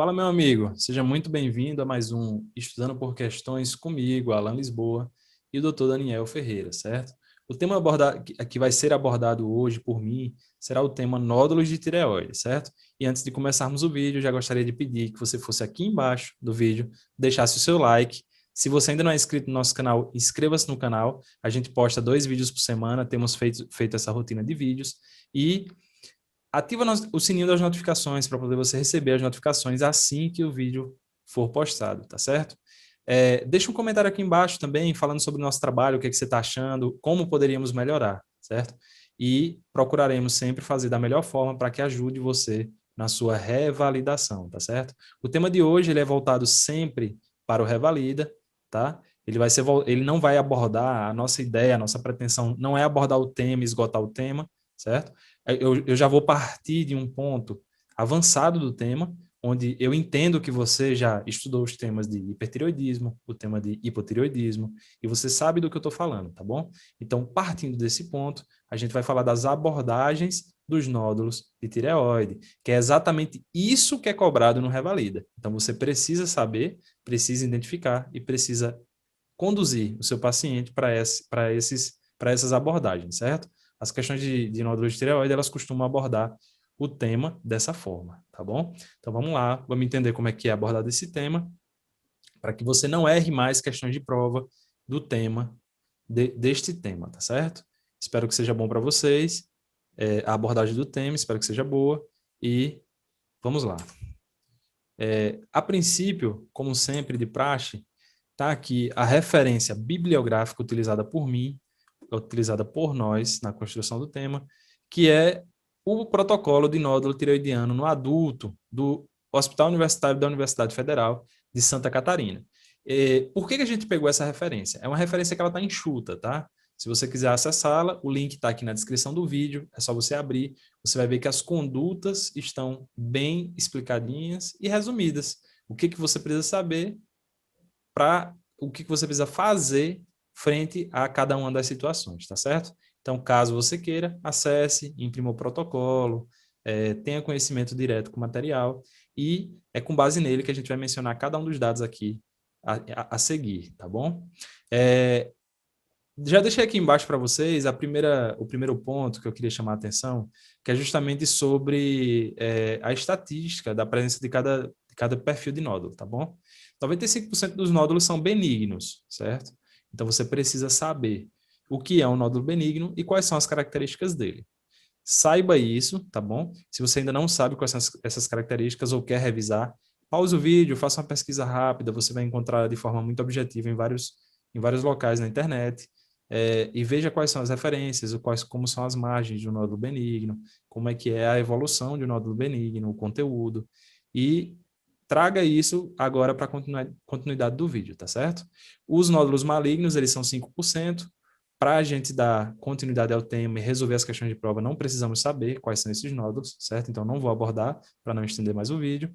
Fala, meu amigo. Seja muito bem-vindo a mais um Estudando por Questões comigo, Alan Lisboa, e o Dr. Daniel Ferreira, certo? O tema que vai ser abordado hoje por mim será o tema nódulos de tireoide, certo? E antes de começarmos o vídeo, já gostaria de pedir que você fosse aqui embaixo do vídeo, deixasse o seu like. Se você ainda não é inscrito no nosso canal, inscreva-se no canal. A gente posta 2 vídeos por semana, temos feito essa rotina de vídeos. E ativa o sininho das notificações para poder você receber as notificações assim que o vídeo for postado, tá certo? Deixa um comentário aqui embaixo também falando sobre o nosso trabalho, o que você está achando, como poderíamos melhorar, certo? E procuraremos sempre fazer da melhor forma para que ajude você na sua revalidação, tá certo? O tema de hoje ele é voltado sempre para o Revalida, tá? Ele não vai abordar a nossa ideia, a nossa pretensão não é abordar o tema, esgotar o tema, certo? Eu já vou partir de um ponto avançado do tema, onde eu entendo que você já estudou os temas de hipertireoidismo, o tema de hipotireoidismo, e você sabe do que eu estou falando, tá bom? Então, partindo desse ponto, a gente vai falar das abordagens dos nódulos de tireoide, que é exatamente isso que é cobrado no Revalida. Então, você precisa saber, precisa identificar e precisa conduzir o seu paciente para essas abordagens, certo? As questões de nódulos de tireoide, elas costumam abordar o tema dessa forma, tá bom? Então vamos lá, vamos entender como é que é abordado esse tema, para que você não erre mais questões de prova do tema, deste tema, tá certo? Espero que seja bom para vocês, a abordagem do tema, espero que seja boa, e vamos lá. A princípio, como sempre de praxe, está aqui a referência bibliográfica utilizada por mim, utilizada por nós na construção do tema, que é o protocolo de nódulo tireoidiano no adulto do Hospital Universitário da Universidade Federal de Santa Catarina. Por que a gente pegou essa referência? É uma referência que ela está enxuta, tá? Se você quiser acessá-la, o link está aqui na descrição do vídeo, é só você abrir, você vai ver que as condutas estão bem explicadinhas e resumidas. O que você precisa saber para o que você precisa fazer frente a cada uma das situações, tá certo? Então, caso você queira, acesse, imprima o protocolo, tenha conhecimento direto com o material e é com base nele que a gente vai mencionar cada um dos dados aqui a seguir, tá bom? Já deixei aqui embaixo para vocês o primeiro ponto que eu queria chamar a atenção, que é justamente sobre a estatística da presença de cada perfil de nódulo, tá bom? 95% dos nódulos são benignos, certo? Então você precisa saber o que é um nódulo benigno e quais são as características dele. Saiba isso, tá bom? Se você ainda não sabe quais são essas características ou quer revisar, pause o vídeo, faça uma pesquisa rápida, você vai encontrar de forma muito objetiva em vários locais na internet, e veja quais são as referências, como são as margens de um nódulo benigno, como é que é a evolução de um nódulo benigno, o conteúdo, e traga isso agora para a continuidade do vídeo, tá certo? Os nódulos malignos, eles são 5%. Para a gente dar continuidade ao tema e resolver as questões de prova, não precisamos saber quais são esses nódulos, certo? Então, não vou abordar para não estender mais o vídeo.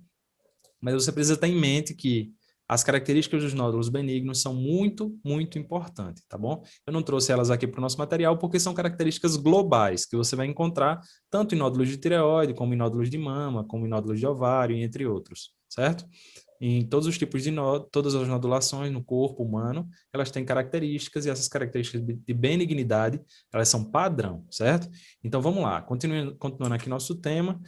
Mas você precisa ter em mente que as características dos nódulos benignos são muito, muito importantes, tá bom? Eu não trouxe elas aqui para o nosso material porque são características globais que você vai encontrar tanto em nódulos de tireoide, como em nódulos de mama, como em nódulos de ovário, entre outros, certo? Em todos os tipos de nódulos, todas as nodulações no corpo humano, elas têm características e essas características de benignidade, elas são padrão, certo? Então vamos lá, continuando aqui nosso tema.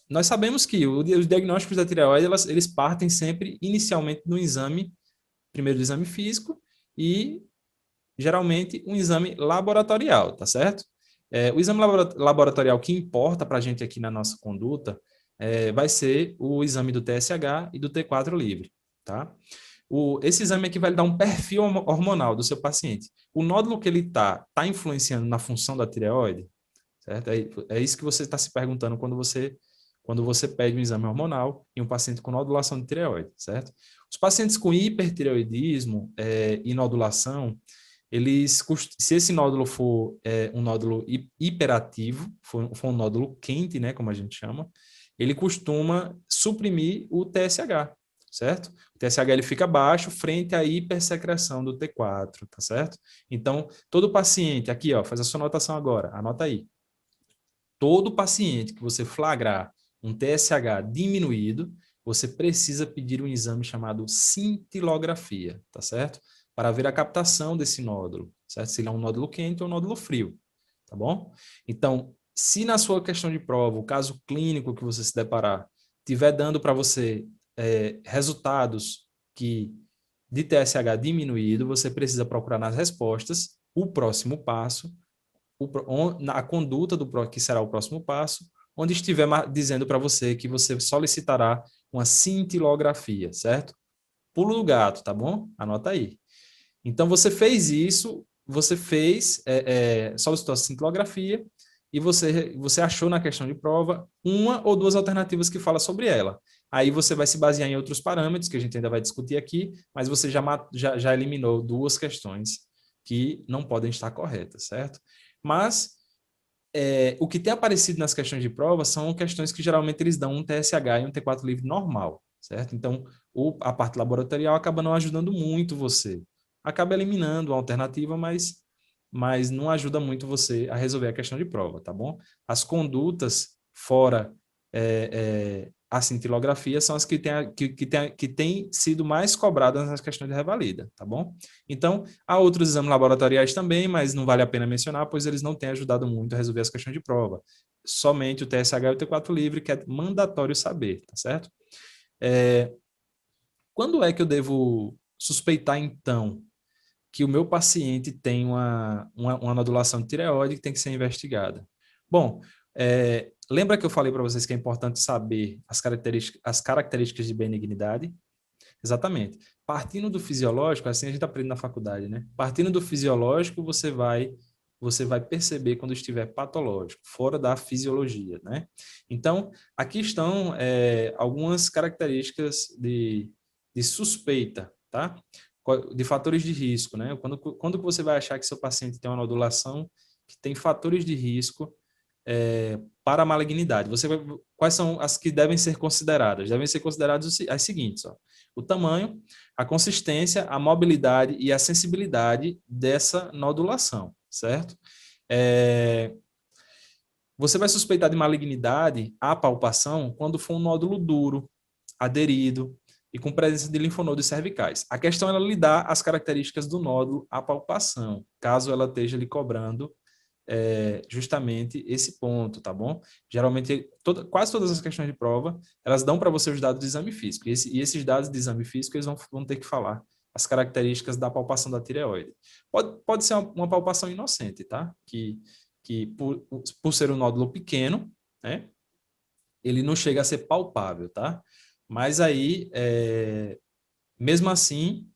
Nós sabemos que os diagnósticos da tireoide, eles partem sempre inicialmente do exame, primeiro do exame físico e geralmente um exame laboratorial, tá certo? O exame laboratorial que importa para a gente aqui na nossa conduta vai ser o exame do TSH e do T4 livre, tá? Esse exame aqui vai lhe dar um perfil hormonal do seu paciente. O nódulo que ele tá influenciando na função da tireoide, certo? É isso que você está se perguntando quando você pede um exame hormonal em um paciente com nodulação de tireoide, certo? Os pacientes com hipertireoidismo e nodulação, se esse nódulo for um nódulo hiperativo, for um nódulo quente, né, como a gente chama, ele costuma suprimir o TSH, certo? O TSH ele fica baixo frente à hipersecreção do T4, tá certo? Então, todo paciente, aqui, ó, faz a sua anotação agora, anota aí. Todo paciente que você flagrar um TSH diminuído, você precisa pedir um exame chamado cintilografia, tá certo? Para ver a captação desse nódulo, certo? Se ele é um nódulo quente ou um nódulo frio, tá bom? Então, se na sua questão de prova, o caso clínico que você se deparar, estiver dando para você resultados de TSH diminuído, você precisa procurar nas respostas o próximo passo, a conduta que será o próximo passo, onde estiver dizendo para você que você solicitará uma cintilografia, certo? Pulo do gato, tá bom? Anota aí. Então, você fez isso, você solicitou a cintilografia e você achou na questão de prova uma ou duas alternativas que fala sobre ela. Aí você vai se basear em outros parâmetros, que a gente ainda vai discutir aqui, mas você já eliminou duas questões que não podem estar corretas, certo? Mas o que tem aparecido nas questões de prova são questões que geralmente eles dão um TSH e um T4 livre normal, certo? Então, a parte laboratorial acaba não ajudando muito você. Acaba eliminando a alternativa, mas não ajuda muito você a resolver a questão de prova, tá bom? As condutas fora a cintilografia são as que têm sido mais cobradas nas questões de revalida, tá bom? Então, há outros exames laboratoriais também, mas não vale a pena mencionar, pois eles não têm ajudado muito a resolver as questões de prova. Somente o TSH e o T4 livre, que é mandatório saber, tá certo? Quando é que eu devo suspeitar, então, que o meu paciente tem uma nodulação de tireoide que tem que ser investigada? Bom, lembra que eu falei para vocês que é importante saber as características de benignidade? Exatamente. Partindo do fisiológico, assim a gente aprende na faculdade, né? Partindo do fisiológico, você vai perceber quando estiver patológico, fora da fisiologia, né? Então, aqui estão algumas características de suspeita, tá? De fatores de risco, né? Quando que você vai achar que seu paciente tem uma nodulação que tem fatores de risco para a malignidade? Quais são as que devem ser consideradas? Devem ser consideradas as seguintes, ó. O tamanho, a consistência, a mobilidade e a sensibilidade dessa nodulação, certo? Você vai suspeitar de malignidade à palpação quando for um nódulo duro, aderido e com presença de linfonodos cervicais. A questão é ela lhe dar as características do nódulo à palpação, caso ela esteja lhe cobrando justamente esse ponto, tá bom? Geralmente, quase todas as questões de prova, elas dão para você os dados de exame físico. E esses dados de exame físico, eles vão ter que falar as características da palpação da tireoide. Pode ser uma palpação inocente, tá? Que por ser um nódulo pequeno, né? Ele não chega a ser palpável, tá? Mas aí, mesmo assim,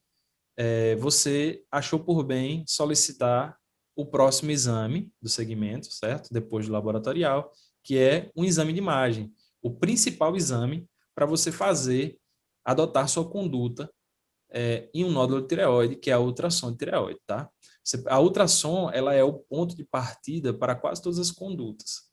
você achou por bem solicitar o próximo exame do segmento, certo? Depois do laboratorial, que é um exame de imagem. O principal exame para você adotar sua conduta em um nódulo de tireoide, que é a ultrassom de tireoide, tá? A ultrassom, ela é o ponto de partida para quase todas as condutas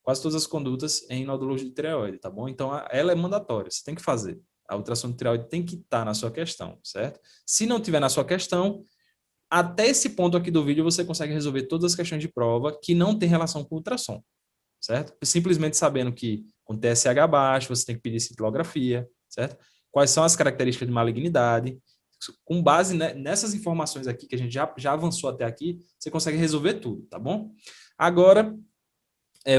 quase todas as condutas em nódulos de tireoide, tá bom? Então, ela é mandatória, você tem que fazer. A ultrassom de tireoide tem que estar na sua questão, certo? Se não tiver na sua questão, até esse ponto aqui do vídeo você consegue resolver todas as questões de prova que não tem relação com ultrassom, certo? Simplesmente sabendo que com TSH baixo você tem que pedir cintilografia, certo? Quais são as características de malignidade. Com base nessas informações aqui que a gente já avançou até aqui, você consegue resolver tudo, tá bom? Agora,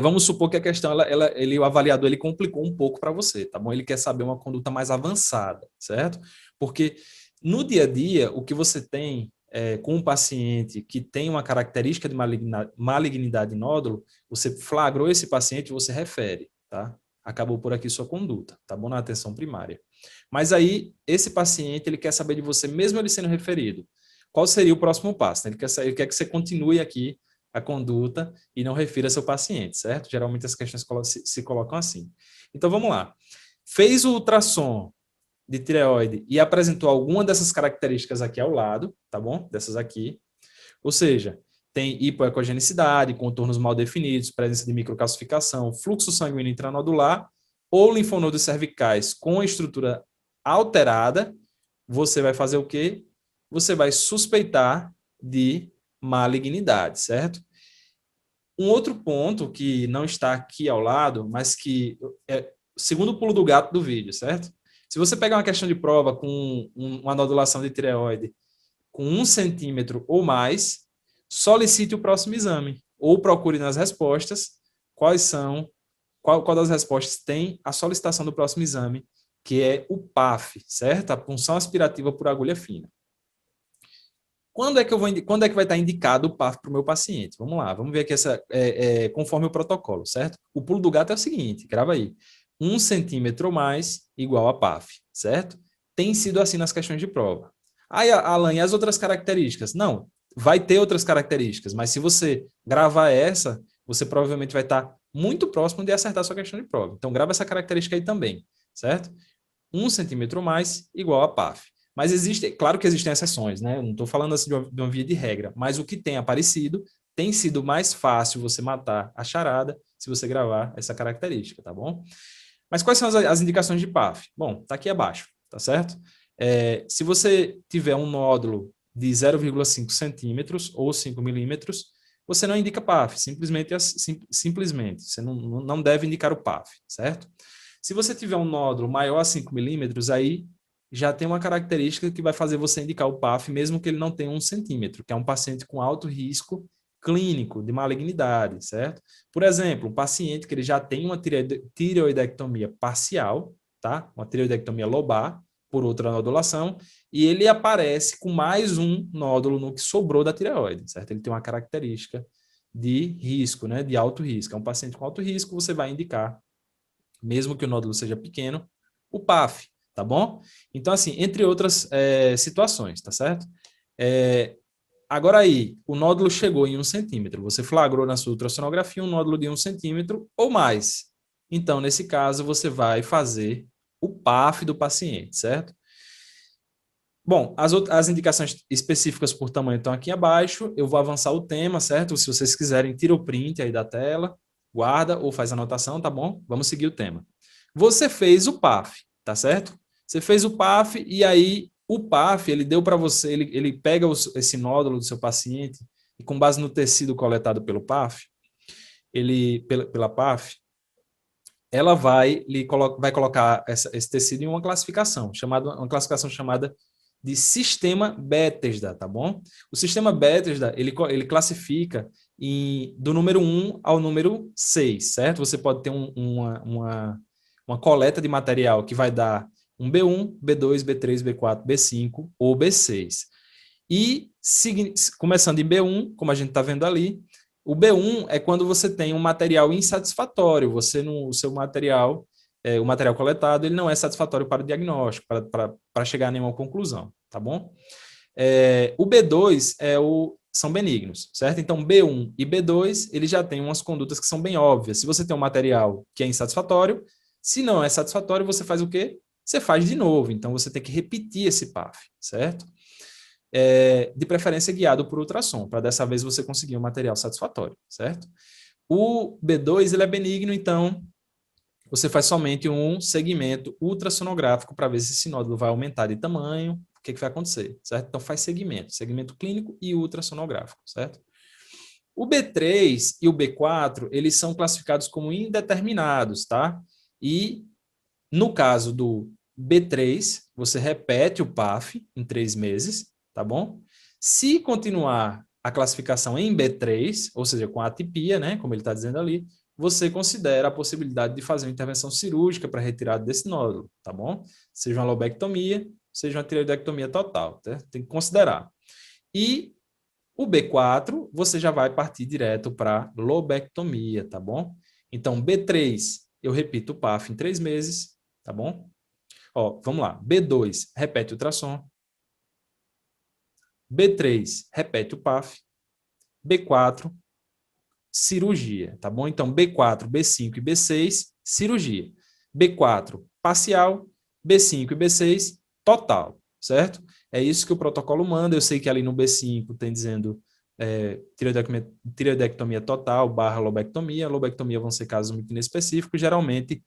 vamos supor que a questão, o avaliador, ele complicou um pouco para você, tá bom? Ele quer saber uma conduta mais avançada, certo? Porque no dia a dia, o que você tem com um paciente que tem uma característica de malignidade nódulo, você flagrou esse paciente, você refere, tá? Acabou por aqui sua conduta, tá bom? Na atenção primária. Mas aí, esse paciente, ele quer saber de você, mesmo ele sendo referido, qual seria o próximo passo? Ele quer que você continue aqui a conduta e não refira seu paciente, certo? Geralmente as questões se colocam assim. Então, vamos lá. Fez o ultrassom de tireoide e apresentou alguma dessas características aqui ao lado, tá bom? Dessas aqui. Ou seja, tem hipoecogenicidade, contornos mal definidos, presença de microcalcificação, fluxo sanguíneo intranodular ou linfonodos cervicais com estrutura alterada, você vai fazer o quê? Você vai suspeitar de malignidade, certo? Um outro ponto que não está aqui ao lado, mas que é o segundo pulo do gato do vídeo, certo? Se você pegar uma questão de prova com uma nodulação de tireoide com 1 centímetro ou mais, solicite o próximo exame ou procure nas respostas qual das respostas tem a solicitação do próximo exame, que é o PAF, certo? A punção aspirativa por agulha fina. Quando é que vai estar indicado o PAF para o meu paciente? Vamos lá, vamos ver aqui conforme o protocolo, certo? O pulo do gato é o seguinte, grava aí. 1 centímetro ou mais igual a PAF, certo? Tem sido assim nas questões de prova. Aí, Alan, e as outras características? Não, vai ter outras características, mas se você gravar essa, você provavelmente vai estar muito próximo de acertar a sua questão de prova. Então, grava essa característica aí também, certo? 1 centímetro ou mais igual a PAF. Mas claro que existem exceções, né? Eu não estou falando assim de uma via de regra, mas o que tem aparecido tem sido mais fácil você matar a charada se você gravar essa característica, tá bom? Mas quais são as indicações de PAF? Bom, tá aqui abaixo, tá certo? Se você tiver um nódulo de 0,5 centímetros ou 5 milímetros, você não indica PAF, simplesmente, você não deve indicar o PAF, certo? Se você tiver um nódulo maior a 5 milímetros, aí já tem uma característica que vai fazer você indicar o PAF, mesmo que ele não tenha 1 centímetro, que é um paciente com alto risco clínico de malignidade, certo? Por exemplo, um paciente que ele já tem uma tireoidectomia parcial, tá? Uma tireoidectomia lobar, por outra nodulação, e ele aparece com mais um nódulo no que sobrou da tireoide, certo? Ele tem uma característica de risco, né? De alto risco. É um paciente com alto risco, você vai indicar, mesmo que o nódulo seja pequeno, o PAF, tá bom? Então, assim, entre outras situações, tá certo? Agora aí, o nódulo chegou em 1 centímetro, você flagrou na sua ultrassonografia um nódulo de 1 centímetro ou mais. Então, nesse caso, você vai fazer o PAF do paciente, certo? Bom, as indicações específicas por tamanho estão aqui abaixo. Eu vou avançar o tema, certo? Se vocês quiserem, tira o print aí da tela, guarda ou faz anotação, tá bom? Vamos seguir o tema. Você fez o PAF, tá certo? Você fez o PAF e aí o PAF, ele deu para você, ele pega esse nódulo do seu paciente e com base no tecido coletado pelo PAF, pela PAF, ela vai colocar esse tecido em uma classificação chamada de sistema Bethesda, tá bom? O sistema Bethesda, ele classifica do número 1 ao número 6, certo? Você pode ter uma coleta de material que vai dar um B1, B2, B3, B4, B5 ou B6. E, começando em B1, como a gente está vendo ali, o B1 é quando você tem um material insatisfatório, o seu material, o material coletado, ele não é satisfatório para o diagnóstico, para chegar a nenhuma conclusão, tá bom? O B2 são benignos, certo? Então, B1 e B2, eles já têm umas condutas que são bem óbvias. Se você tem um material que é insatisfatório, se não é satisfatório, você faz o quê? Você faz de novo. Então, você tem que repetir esse PAF, certo? De preferência guiado por ultrassom, para dessa vez você conseguir um material satisfatório, certo? O B2 ele é benigno, então você faz somente um segmento ultrassonográfico para ver se esse nódulo vai aumentar de tamanho, o que vai acontecer, certo? Então faz segmento clínico e ultrassonográfico, certo? O B3 e o B4, eles são classificados como indeterminados, tá? E no caso do B3, você repete o PAF em 3 meses, tá bom? Se continuar a classificação em B3, ou seja, com atipia, né, como ele está dizendo ali, você considera a possibilidade de fazer uma intervenção cirúrgica para retirada desse nódulo, tá bom? Seja uma lobectomia, seja uma tireoidectomia total, tá? Tem que considerar. E o B4, você já vai partir direto para lobectomia, tá bom? Então, B3, eu repito o PAF em 3 meses, tá bom? Ó, vamos lá. B2, repete o ultrassom. B3, repete o PAF. B4, cirurgia, tá bom? Então, B4, B5 e B6, cirurgia. B4, parcial. B5 e B6, total, certo? É isso que o protocolo manda. Eu sei que ali no B5 tem dizendo tireoidectomia total / lobectomia. Lobectomia vão ser casos muito inespecíficos. Geralmente,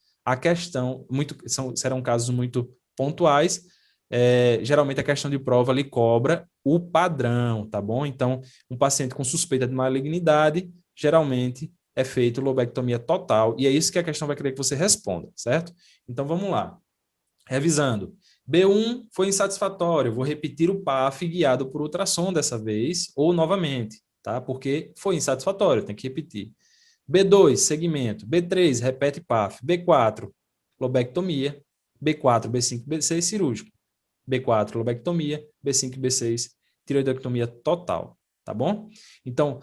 serão casos muito pontuais. Geralmente, a questão de prova ali cobra o padrão, tá bom? Então, um paciente com suspeita de malignidade, geralmente é feito lobectomia total, e é isso que a questão vai querer que você responda, certo? Então, vamos lá. Revisando. B1 foi insatisfatório, vou repetir o PAF guiado por ultrassom dessa vez, ou novamente, tá? Porque foi insatisfatório, tem que repetir. B2, segmento. B3, repete PAF. B4, lobectomia. B4, B5, B6, cirúrgico. B4, lobectomia. B5, B6, tireoidectomia total, tá bom? Então,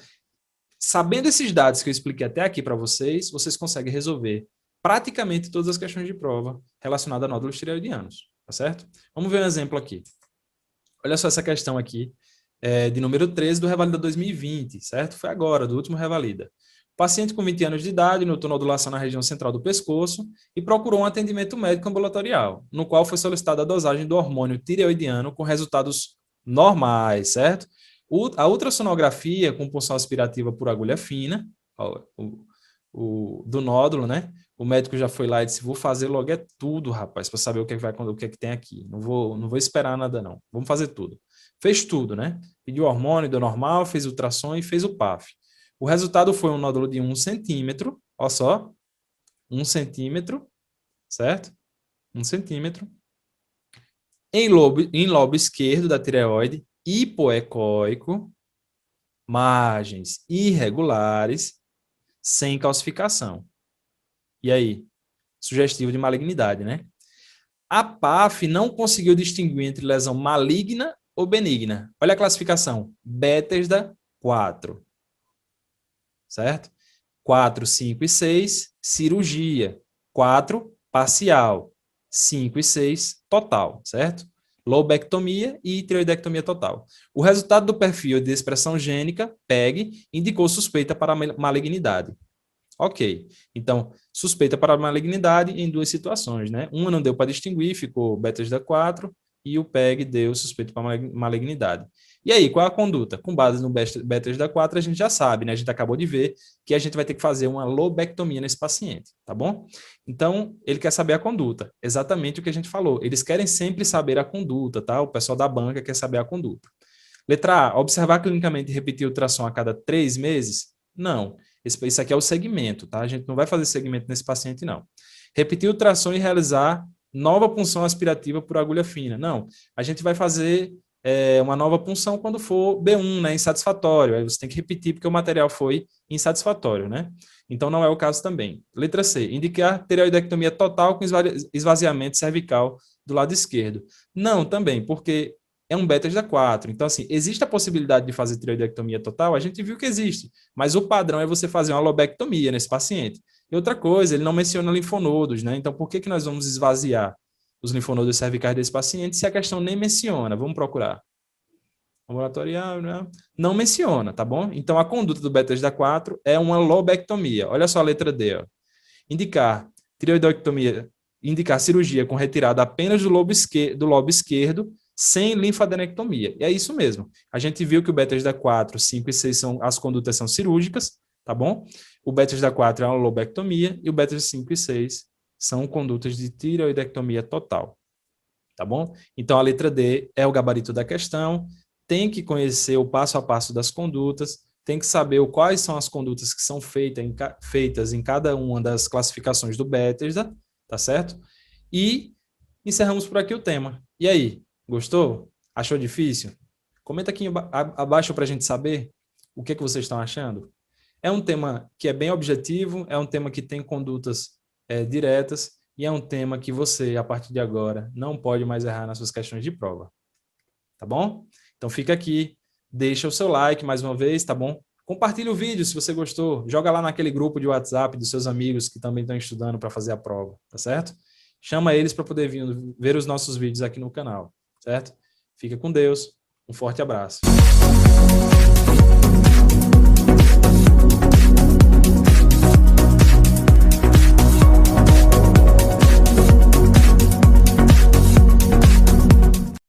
sabendo esses dados que eu expliquei até aqui para vocês, vocês conseguem resolver praticamente todas as questões de prova relacionadas a nódulos tireoidianos, tá certo? Vamos ver um exemplo aqui. Olha só essa questão aqui, de número 13 do Revalida 2020, certo? Foi agora, do último Revalida. Paciente com 20 anos de idade, notou nodulação na região central do pescoço e procurou um atendimento médico ambulatorial, no qual foi solicitada a dosagem do hormônio tireoidiano com resultados normais, certo? A ultrassonografia com punção aspirativa por agulha fina, do nódulo, né? O médico já foi lá e disse, vou fazer logo tudo, rapaz, para saber o que é que tem aqui. Não vou esperar nada, não. Vamos fazer tudo. Fez tudo, né? Pediu hormônio, deu normal, fez ultrassom e fez o PAF. O resultado foi um nódulo de 1 centímetro, olha só, 1 centímetro, certo? 1 centímetro. Em lobo esquerdo da tireoide, hipoecóico, margens irregulares, sem calcificação. E aí? Sugestivo de malignidade, né? A PAF não conseguiu distinguir entre lesão maligna ou benigna. Olha a classificação. Bethesda 4. Certo? 4, 5 e 6, cirurgia. 4, parcial. 5 e 6, total, certo? Lobectomia e tireoidectomia total. O resultado do perfil de expressão gênica, PEG, indicou suspeita para malignidade. Ok. Então, suspeita para malignidade em duas situações, né? Uma não deu para distinguir, ficou Bethesda 4, e o PEG deu suspeita para malignidade. E aí, qual é a conduta? Com base no Bethesda 4, a gente já sabe, né? A gente acabou de ver que a gente vai ter que fazer uma lobectomia nesse paciente, tá bom? Então, ele quer saber a conduta. Exatamente o que a gente falou. Eles querem sempre saber a conduta, tá? O pessoal da banca quer saber a conduta. Letra A, observar clinicamente e repetir ultrassom a cada 3 meses? Não. Isso aqui é o segmento, tá? A gente não vai fazer segmento nesse paciente, não. Repetir o ultrassom e realizar nova punção aspirativa por agulha fina. Não. A gente vai fazer uma nova punção quando for B1, né? Insatisfatório. Aí você tem que repetir porque o material foi insatisfatório, né? Então não é o caso também. Letra C. Indicar tireoidectomia total com esvaziamento cervical do lado esquerdo. Não, também, porque é um Bethesda 4. Então, assim, existe a possibilidade de fazer tireoidectomia total? A gente viu que existe, mas o padrão é você fazer uma lobectomia nesse paciente. E outra coisa, ele não menciona linfonodos, né? Então, por que nós vamos esvaziar os linfonodos cervicais desse paciente se a questão nem menciona? Vamos procurar. Ambulatorial, né? Não menciona, tá bom? Então, a conduta do Bethesda 4 é uma lobectomia. Olha só a letra D, ó. Indicar tireoidectomia, indicar cirurgia com retirada apenas do lobo esquerdo, sem linfadenectomia. E é isso mesmo. A gente viu que o Bethesda 4, 5 e 6 as condutas são cirúrgicas, tá bom? O Bethesda 4 é uma lobectomia e o Bethesda 5 e 6 são condutas de tireoidectomia total, tá bom? Então a letra D é o gabarito da questão, tem que conhecer o passo a passo das condutas, tem que saber quais são as condutas que são feitas em cada uma das classificações do Bethesda, tá certo? E encerramos por aqui o tema. E aí? Gostou? Achou difícil? Comenta aqui abaixo para a gente saber o que vocês estão achando. É um tema que é bem objetivo, é um tema que tem condutas diretas e é um tema que você, a partir de agora, não pode mais errar nas suas questões de prova. Tá bom? Então fica aqui, deixa o seu like mais uma vez, tá bom? Compartilha o vídeo se você gostou, joga lá naquele grupo de WhatsApp dos seus amigos que também estão estudando para fazer a prova, tá certo? Chama eles para poder vir ver os nossos vídeos aqui no canal, certo? Fica com Deus, um forte abraço.